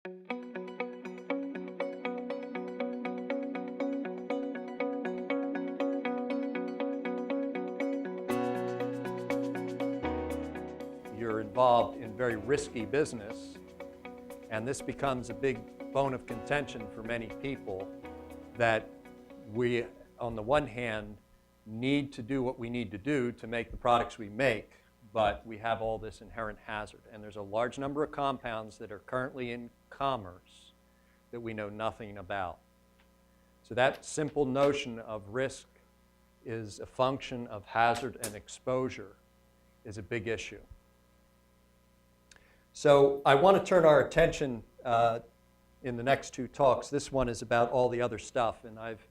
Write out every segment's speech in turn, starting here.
You're involved in very risky business, and this becomes a big bone of contention for many people, that we, on the one hand, need to do what we need to do to make the products we make, but we have all this inherent hazard. And there's a large number of compounds that are currently in commerce that we know nothing about. So that simple notion of risk is a function of hazard and exposure is a big issue. So I want to turn our attention in the next two talks. This one is about all the other stuff, and I've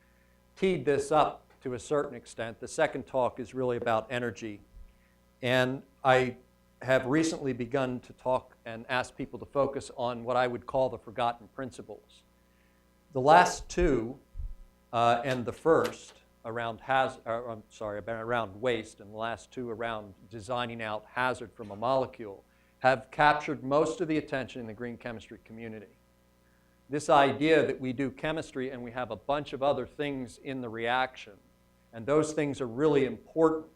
teed this up to a certain extent. The second talk is really about energy. And I have recently begun to talk and ask people to focus on what I would call the forgotten principles. The last two and the first around around waste, and the last two around designing out hazard from a molecule have captured most of the attention in the green chemistry community. This idea that we do chemistry and we have a bunch of other things in the reaction, and those things are really important,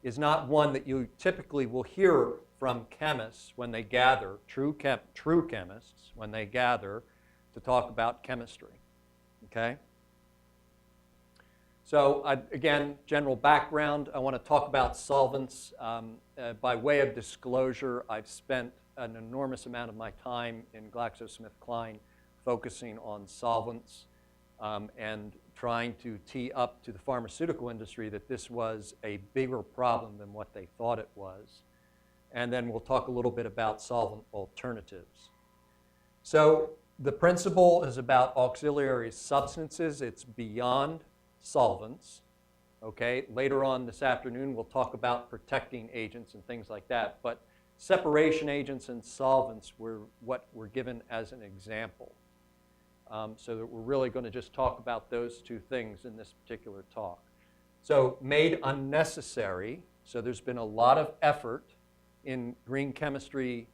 is not one that you typically will hear from chemists when they gather, true chemists, when they gather to talk about chemistry, okay? So again, general background, I want to talk about solvents. By way of disclosure, I've spent an enormous amount of my time in GlaxoSmithKline focusing on solvents and trying to tee up to the pharmaceutical industry that this was a bigger problem than what they thought it was. And then we'll talk a little bit about solvent alternatives. So the principle is about auxiliary substances. It's beyond solvents. Okay, later on this afternoon we'll talk about protecting agents and things like that, but separation agents and solvents were what were given as an example. So that we're really going to just talk about those two things in this particular talk. So made unnecessary, so there's been a lot of effort in green chemistry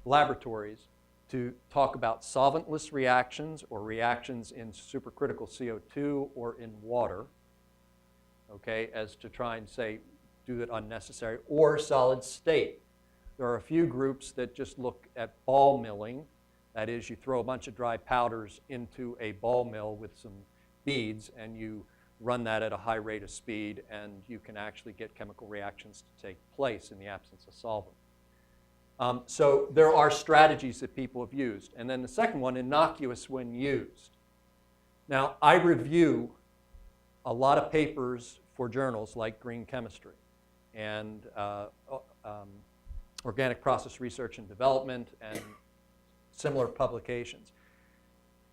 laboratories to talk about solventless reactions or reactions in supercritical CO2 or in water, okay, as to try and say, do it unnecessary, or solid state. There are a few groups that just look at ball milling. That is, you throw a bunch of dry powders into a ball mill with some beads and you run that at a high rate of speed, and you can actually get chemical reactions to take place in the absence of solvent. So there are strategies that people have used. And then the second one, innocuous when used. Now, I review a lot of papers for journals like Green Chemistry and Organic Process Research and Development and similar publications.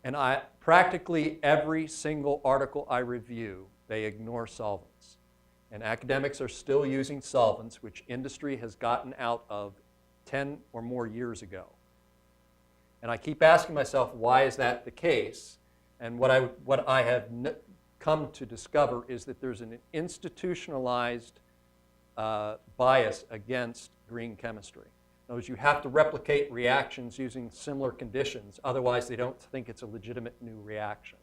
And practically every single article I review, they ignore solvents. And academics are still using solvents, which industry has gotten out of 10 or more years ago. And I keep asking myself, why is that the case? And what I have come to discover is that there's an institutionalized bias against green chemistry. In other words, you have to replicate reactions using similar conditions, otherwise they don't think it's a legitimate new reaction,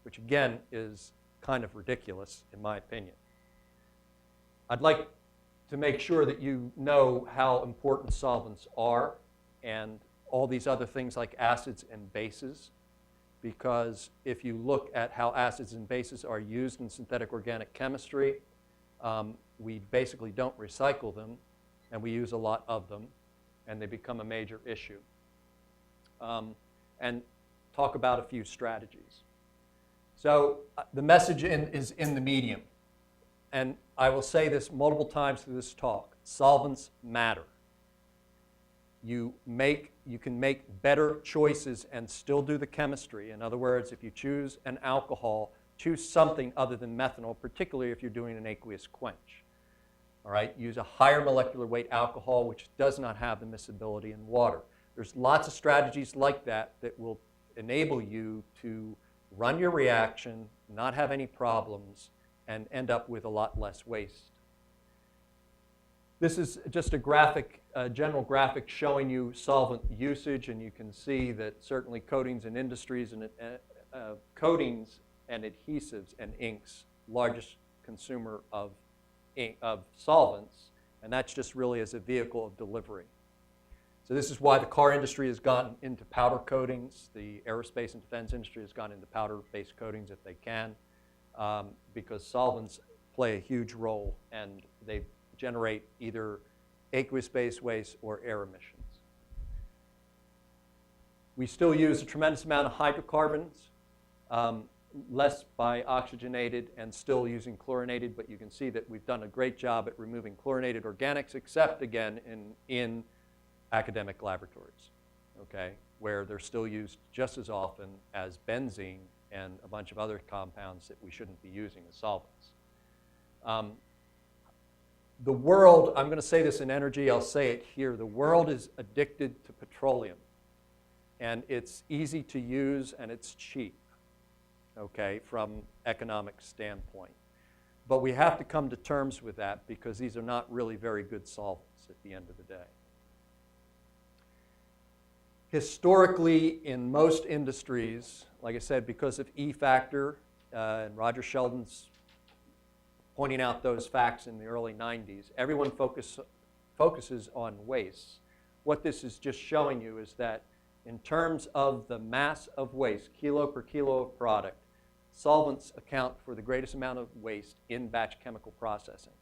which again is kind of ridiculous in my opinion. I'd like to make sure that you know how important solvents are and all these other things like acids and bases, because if you look at how acids and bases are used in synthetic organic chemistry, we basically don't recycle them, and we use a lot of them, and they become a major issue. And talk about a few strategies. So the message is in the medium. And I will say this multiple times through this talk. Solvents matter. You can make better choices and still do the chemistry. In other words, if you choose an alcohol, choose something other than methanol, particularly if you're doing an aqueous quench. All right, use a higher molecular weight alcohol, which does not have the miscibility in water. There's lots of strategies like that that will enable you to run your reaction, not have any problems, and end up with a lot less waste. This is just a graphic a general graphic showing you solvent usage, and you can see that certainly coatings and industries and coatings and adhesives and inks, largest consumer of solvents, and that's just really as a vehicle of delivery. So this is why the car industry has gone into powder coatings. The aerospace and defense industry has gone into powder-based coatings if they can, because solvents play a huge role, and they generate either aqueous-based waste or air emissions. We still use a tremendous amount of hydrocarbons, less by oxygenated and still using chlorinated, but you can see that we've done a great job at removing chlorinated organics, except again in academic laboratories, okay, where they're still used just as often as benzene and a bunch of other compounds that we shouldn't be using as solvents. The world, I'm going to say this in energy, I'll say it here, the world is addicted to petroleum, and it's easy to use and it's cheap, okay, from economic standpoint. But we have to come to terms with that because these are not really very good solvents at the end of the day. Historically, in most industries, like I said, because of E factor, and Roger Sheldon's pointing out those facts in the early 90s, everyone focuses on waste. What this is just showing you is that in terms of the mass of waste, kilo per kilo of product, solvents account for the greatest amount of waste in batch chemical processing.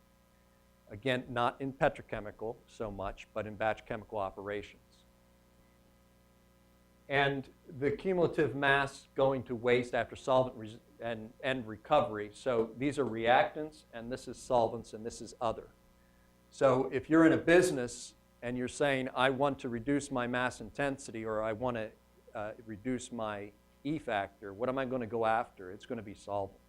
Again, not in petrochemical so much, but in batch chemical operations. And the cumulative mass going to waste after solvent and recovery, so these are reactants, and this is solvents, and this is other. So if you're in a business and you're saying, I want to reduce my mass intensity, or I want to reduce my E factor, what am I going to go after? It's going to be solvents.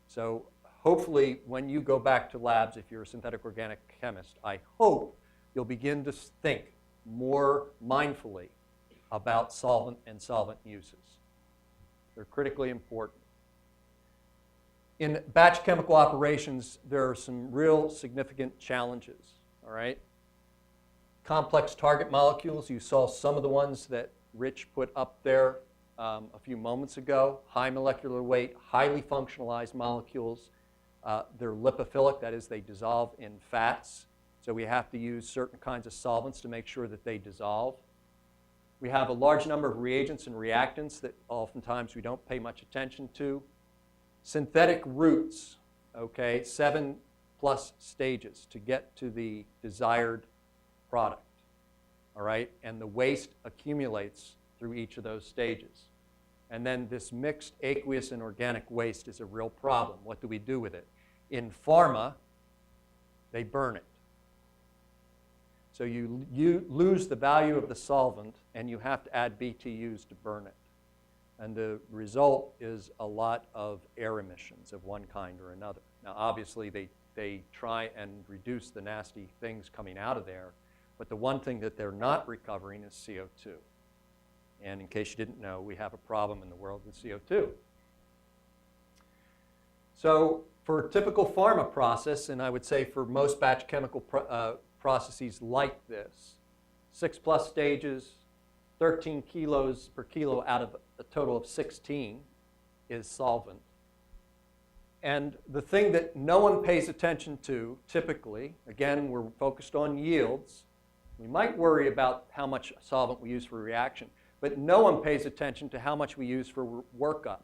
So hopefully when you go back to labs, if you're a synthetic organic chemist, I hope you'll begin to think more mindfully about solvent and solvent uses. They're critically important. In batch chemical operations, there are some real significant challenges, all right? Complex target molecules, you saw some of the ones that Rich put up there a few moments ago. High molecular weight, highly functionalized molecules. They're lipophilic, that is, they dissolve in fats. So we have to use certain kinds of solvents to make sure that they dissolve. We have a large number of reagents and reactants that oftentimes we don't pay much attention to. Synthetic routes, okay, 7+ stages to get to the desired product, all right? And the waste accumulates through each of those stages. And then this mixed aqueous and organic waste is a real problem. What do we do with it? In pharma, they burn it. So you lose the value of the solvent, and you have to add BTUs to burn it. And the result is a lot of air emissions of one kind or another. Now, obviously, they try and reduce the nasty things coming out of there, but the one thing that they're not recovering is CO2. And in case you didn't know, we have a problem in the world with CO2. So for a typical pharma process, and I would say for most batch chemical processes like this, 6+ stages, 13 kilos per kilo out of a total of 16 is solvent. And the thing that no one pays attention to typically, again, we're focused on yields. We might worry about how much solvent we use for reaction, but no one pays attention to how much we use for workup.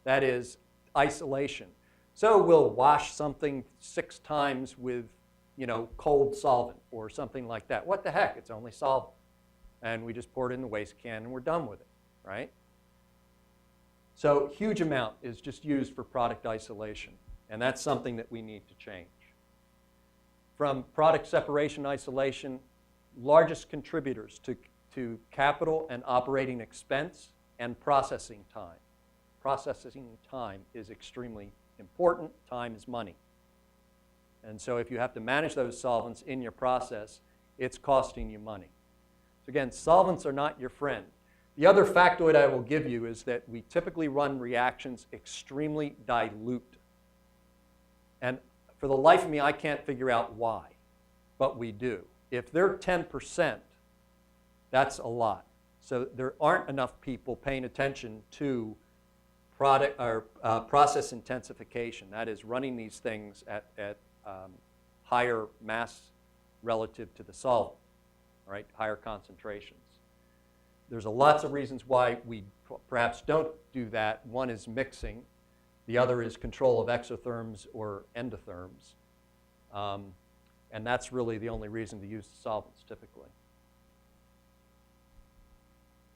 That is isolation. So we'll wash something 6 times with, cold solvent or something like that. What the heck? It's only solvent. And we just pour it in the waste can and we're done with it, right? So huge amount is just used for product isolation, and that's something that we need to change. From product separation isolation, largest contributors to capital and operating expense and processing time. Processing time is extremely important. Time is money. And so if you have to manage those solvents in your process, it's costing you money. So again, solvents are not your friend. The other factoid I will give you is that we typically run reactions extremely dilute. And for the life of me, I can't figure out why, but we do. If they're 10%, that's a lot. So there aren't enough people paying attention to product or process intensification. That is running these things at higher mass relative to the solvent, right? Higher concentrations. There's lots of reasons why we perhaps don't do that. One is mixing. The other is control of exotherms or endotherms. And that's really the only reason to use the solvents typically.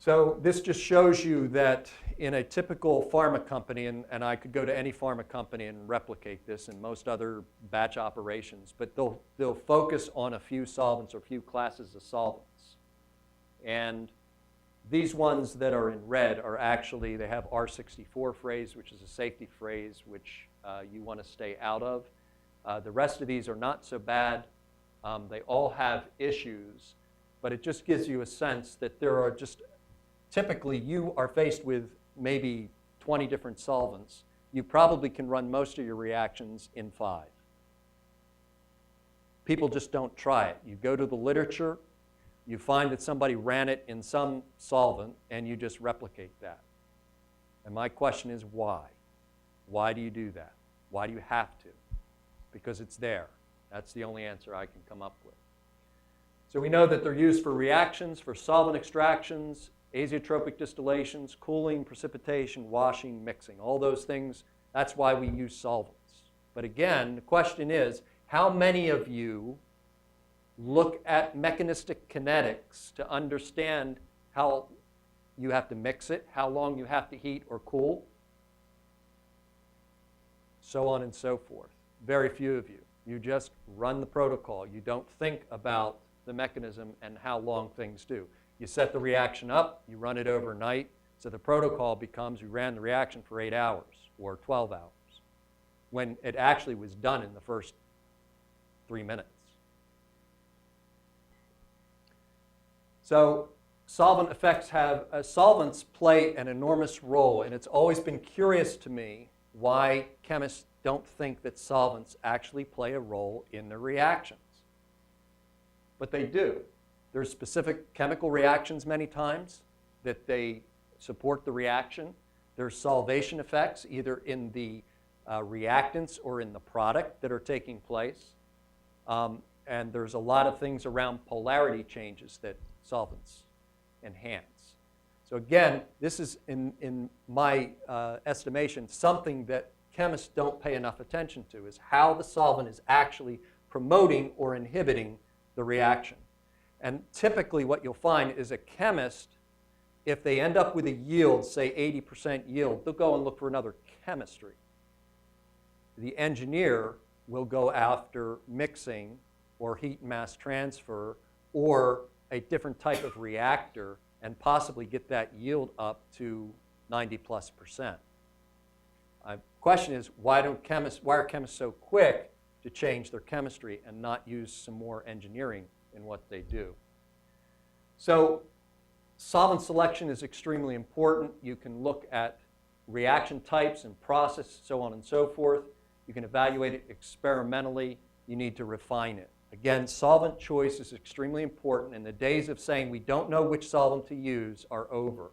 So this just shows you that in a typical pharma company, and I could go to any pharma company and replicate this in most other batch operations, but they'll focus on a few solvents or a few classes of solvents. And these ones that are in red are actually, they have R64 phrase, which is a safety phrase, which you want to stay out of. The rest of these are not so bad. They all have issues, but it just gives you a sense that there are just, typically you are faced with maybe 20 different solvents. You probably can run most of your reactions in 5. People just don't try it. You go to the literature, you find that somebody ran it in some solvent, and you just replicate that. And my question is why? Why do you do that? Why do you have to? Because it's there. That's the only answer I can come up with. So we know that they're used for reactions, for solvent extractions, azeotropic distillations, cooling, precipitation, washing, mixing. All those things, that's why we use solvents. But again, the question is, how many of you look at mechanistic kinetics to understand how you have to mix it, how long you have to heat or cool, so on and so forth? Very few of you. You just run the protocol. You don't think about the mechanism and how long things do. You set the reaction up, you run it overnight, so the protocol becomes we ran the reaction for 8 hours or 12 hours, when it actually was done in the first 3 minutes. So solvent effects solvents play an enormous role, and it's always been curious to me why chemists don't think that solvents actually play a role in the reactions. But they do. There's specific chemical reactions many times that they support the reaction. There's solvation effects either in the reactants or in the product that are taking place. And there's a lot of things around polarity changes that solvents enhance. So again, this is, in my estimation, something that chemists don't pay enough attention to, is how the solvent is actually promoting or inhibiting the reaction. And typically what you'll find is a chemist, if they end up with a yield, say 80% yield, they'll go and look for another chemistry. The engineer will go after mixing or heat and mass transfer or a different type of reactor and possibly get that yield up to 90+%. The question is, why are chemists so quick to change their chemistry and not use some more engineering in what they do? So solvent selection is extremely important. You can look at reaction types and process, so on and so forth. You can evaluate it experimentally. You need to refine it. Again, solvent choice is extremely important, and the days of saying we don't know which solvent to use are over.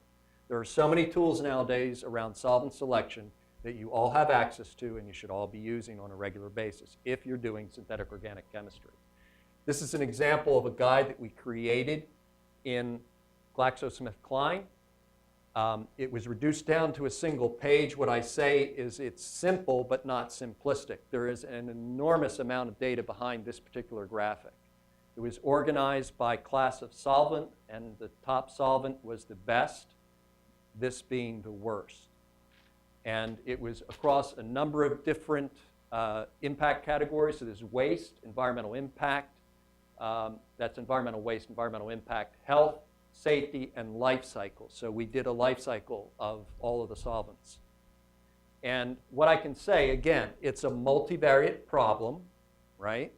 There are so many tools nowadays around solvent selection that you all have access to and you should all be using on a regular basis if you're doing synthetic organic chemistry. This is an example of a guide that we created in GlaxoSmithKline. It was reduced down to a single page. What I say is it's simple but not simplistic. There is an enormous amount of data behind this particular graphic. It was organized by class of solvent, and the top solvent was the best, this being the worst. And it was across a number of different impact categories. So there's waste, environmental impact, that's environmental waste, environmental impact, health, safety, and life cycle. So we did a life cycle of all of the solvents. And what I can say, again, it's a multivariate problem, right?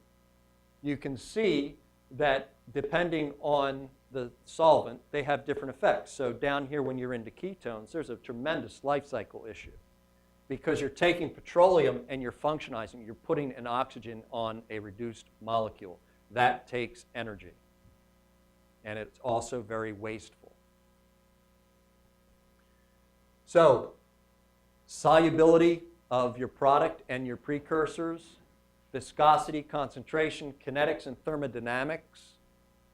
You can see that depending on the solvent, they have different effects. So down here when you're into ketones, there's a tremendous life cycle issue because you're taking petroleum and you're functionizing, you're putting an oxygen on a reduced molecule. That takes energy. And it's also very wasteful. So, solubility of your product and your precursors, viscosity, concentration, kinetics and thermodynamics,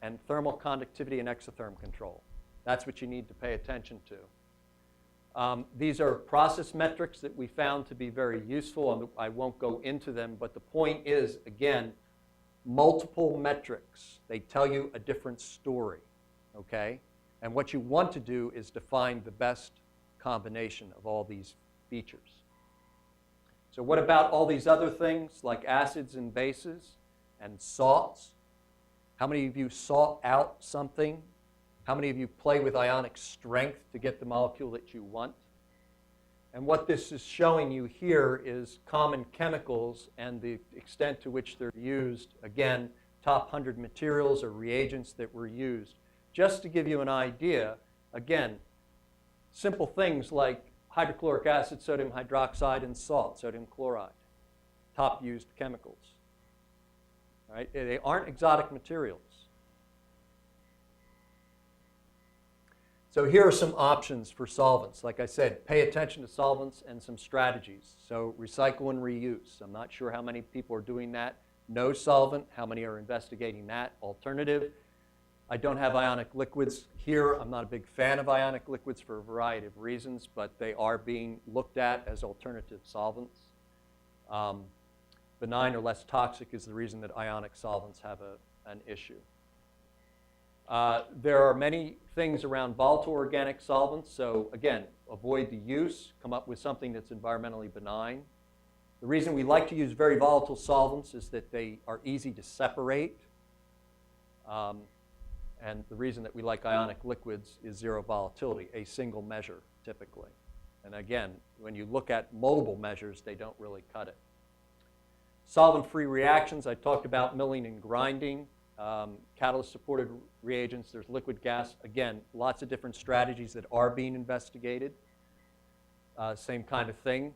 and thermal conductivity and exotherm control. That's what you need to pay attention to. These are process metrics that we found to be very useful, and I won't go into them, but the point is, again, multiple metrics. They tell you a different story, okay? And what you want to do is to find the best combination of all these features. So what about all these other things like acids and bases and salts? How many of you salt out something? How many of you play with ionic strength to get the molecule that you want? And what this is showing you here is common chemicals and the extent to which they're used. Again, top 100 materials or reagents that were used. Just to give you an idea, again, simple things like hydrochloric acid, sodium hydroxide, and salt, sodium chloride, top used chemicals. Right? They aren't exotic materials. So here are some options for solvents. Like I said, pay attention to solvents and some strategies. So recycle and reuse. I'm not sure how many people are doing that. No solvent, how many are investigating that? Alternative. I don't have ionic liquids here. I'm not a big fan of ionic liquids for a variety of reasons, but they are being looked at as alternative solvents. Benign or less toxic is the reason that ionic solvents have an issue. There are many things around volatile organic solvents, so again, avoid the use, come up with something that's environmentally benign. The reason we like to use very volatile solvents is that they are easy to separate. And the reason that we like ionic liquids is zero volatility, a single measure typically. And again, when you look at multiple measures, they don't really cut it. Solvent-free reactions, I talked about milling and grinding. Catalyst-supported reagents, there's liquid gas. Again, lots of different strategies that are being investigated. Same kind of thing.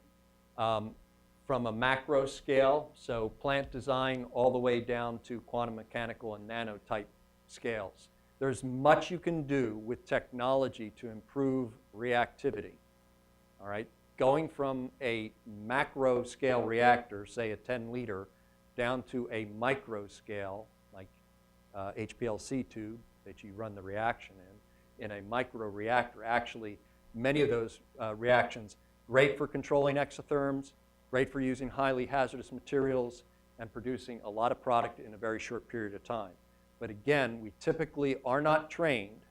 From a macro scale, so plant design all the way down to quantum mechanical and nanotype scales. There's much you can do with technology to improve reactivity. All right? Going from a macro scale reactor, say a 10-liter, down to a micro scale, like HPLC tube that you run the reaction in a micro reactor. Actually, many of those reactions, great for controlling exotherms, great for using highly hazardous materials, and producing a lot of product in a very short period of time. But again, we typically are not trained.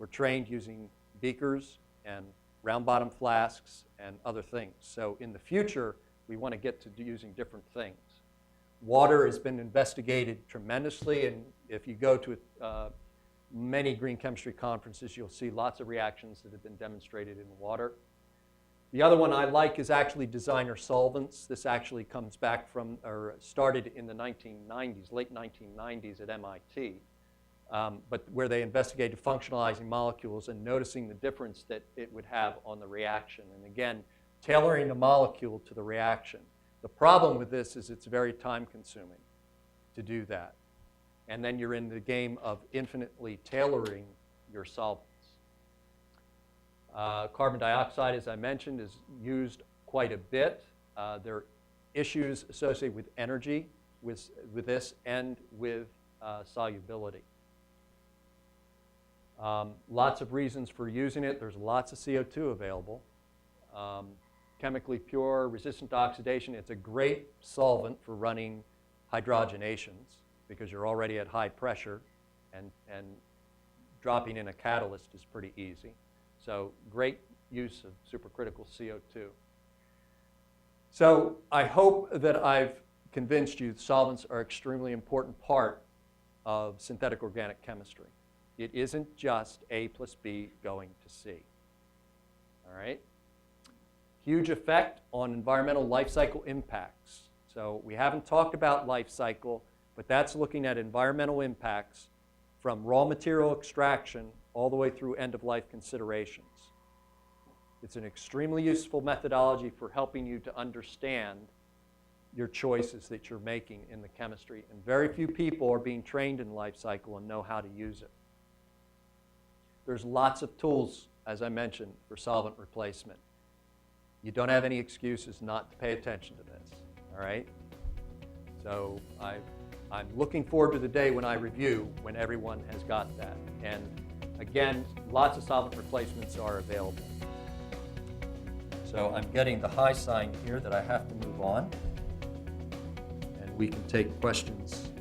We're trained using beakers and round bottom flasks and other things. So in the future, we want to get to using different things. Water has been investigated tremendously, and if you go to many green chemistry conferences, you'll see lots of reactions that have been demonstrated in water. The other one I like is actually designer solvents. This actually comes back from, or started in the 1990s, late 1990s at MIT, but where they investigated functionalizing molecules and noticing the difference that it would have on the reaction. And again, tailoring the molecule to the reaction. The problem with this is it's very time-consuming to do that. And then you're in the game of infinitely tailoring your solvents. Carbon dioxide, as I mentioned, is used quite a bit. There are issues associated with energy with this and with solubility. Lots of reasons for using it. There's lots of CO2 available. Chemically pure, resistant to oxidation. It's a great solvent for running hydrogenations because you're already at high pressure, and dropping in a catalyst is pretty easy. So great use of supercritical CO2. So I hope that I've convinced you solvents are an extremely important part of synthetic organic chemistry. It isn't just A plus B going to C. All right? Huge effect on environmental life cycle impacts. So we haven't talked about life cycle, but that's looking at environmental impacts from raw material extraction all the way through end-of-life considerations. It's an extremely useful methodology for helping you to understand your choices that you're making in the chemistry. And very few people are being trained in life cycle and know how to use it. There's lots of tools, as I mentioned, for solvent replacement. You don't have any excuses not to pay attention to this, all right? So I'm looking forward to the day when I review, when everyone has got that. And again, lots of solvent replacements are available. So I'm getting the high sign here that I have to move on. And we can take questions